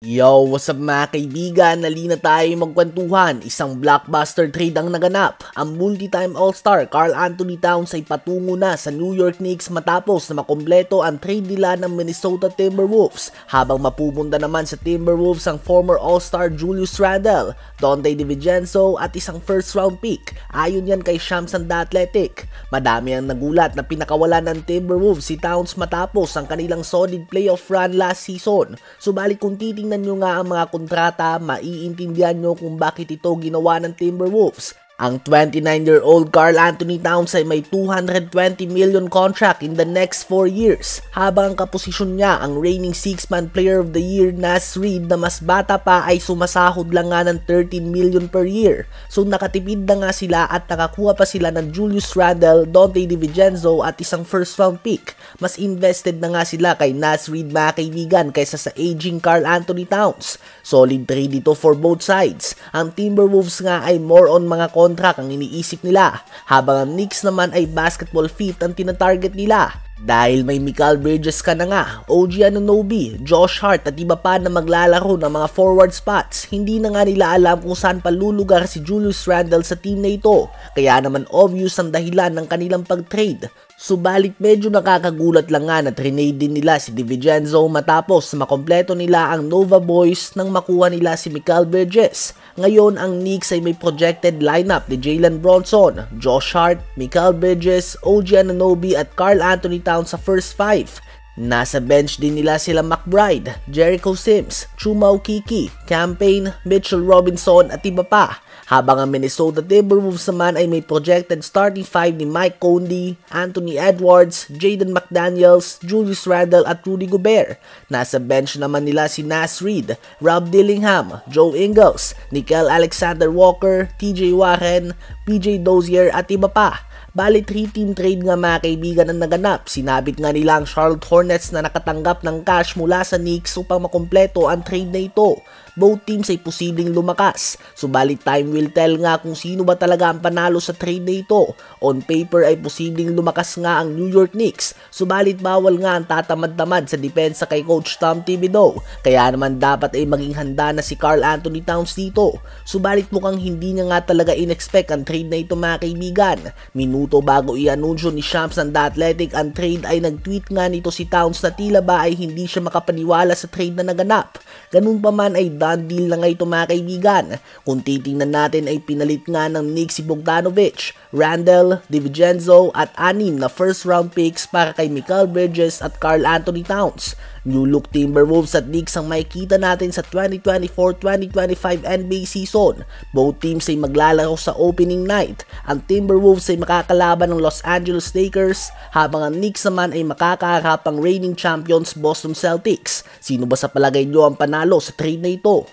Yo, what's up mga kaibigan? Nalina tayo magkwentuhan. Isang blockbuster trade ang naganap. Ang multi-time all-star Karl Anthony Towns ay patungo na sa New York Knicks matapos na makompleto ang trade nila ng Minnesota Timberwolves. Habang mapupunta naman sa Timberwolves ang former all-star Julius Randle, Donte DiVincenzo at isang first round pick. Ayon yan kay Shams and The Athletic. Madami ang nagulat na pinakawala ng Timberwolves si Towns matapos ang kanilang solid playoff run last season. Subalit kung titingnan nyo nga ang mga kontrata, maiintindihan nyo kung bakit ito ginawa ng Timberwolves. Ang 29-year-old Karl Anthony Towns ay may $220 million contract in the next 4 years, habang ang kaposisyon niya ang reigning 6-man player of the year Naz Reid na mas bata pa ay sumasahod lang nga ng $13 million per year. So nakatipid na nga sila at nakakuha pa sila ng Julius Randle, Donte DiVincenzo at isang first round pick. Mas invested na nga sila kay Naz Reid mga kaibigan kaysa sa aging Karl Anthony Towns. Solid trade ito for both sides. Ang Timberwolves nga ay more on mga contract ang iniisip nila, habang ang Knicks naman ay basketball fit ang tinatarget nila. Dahil may Mikal Bridges ka na nga, OG Anunoby, Josh Hart at iba pa na maglalaro ng mga forward spots, hindi na nga nila alam kung saan palulugar si Julius Randle sa team na ito. Kaya naman obvious ang dahilan ng kanilang pag-trade. Subalit medyo nakakagulat lang nga na trinade din nila si DiVincenzo matapos makompleto nila ang Nova Boys nang makuha nila si Mikal Bridges. Ngayon ang Knicks ay may projected lineup ni Jalen Brunson, Josh Hart, Mikal Bridges, OG Anunoby at Karl Anthony Towns sa first 5. Nasa bench din nila sila McBride, Jericho Sims, Chuma Okeke, Campaign, Mitchell Robinson at iba pa. Habang ang Minnesota Timberwolves naman ay may projected starting 5 ni Mike Conley, Anthony Edwards, Jaden McDaniels, Julius Randle at Rudy Gobert. Nasa bench naman nila si Naz Reid, Rob Dillingham, Joe Ingles, Nickeil Alexander-Walker, TJ Warren, PJ Dozier at iba pa. Bali 3-team trade nga mga kaibigan ang naganap. Sinabit nga nila ang Charlotte Hornets na nakatanggap ng cash mula sa Knicks upang makompleto ang trade na ito. Both teams ay posibleng lumakas. Subalit time will tell nga kung sino ba talaga ang panalo sa trade na ito. On paper ay posibleng lumakas nga ang New York Knicks. Subalit bawal nga ang tatamad-tamad sa depensa kay Coach Tom Thibodeau. Kaya naman dapat ay maging handa na si Karl Anthony Towns dito. Subalit mukhang hindi niya nga talaga in-expect ang trade na ito mga kaibigan. Minuto bago i-anunsyo ni Shams and The Athletic ang trade ay nag-tweet nga nito si Towns na tila ba ay hindi siya makapaniwala sa trade na naganap. Ganun pa man ay done deal na nga ito mga kaibigan. Kung titingnan natin ay pinalit nga ng Knicks si Bogdanovic, Randle, DiVincenzo at 6 na first round picks para kay Mikal Bridges at Karl Anthony Towns. New look Timberwolves at Knicks ang makikita natin sa 2024-2025 NBA season. Both teams ay maglalaro sa opening night. Ang Timberwolves ay makakalaban ng Los Angeles Lakers, habang ang Knicks naman ay makakaharap ang reigning champions Boston Celtics. Sino ba sa palagay nyo ang panalo sa trade na ito?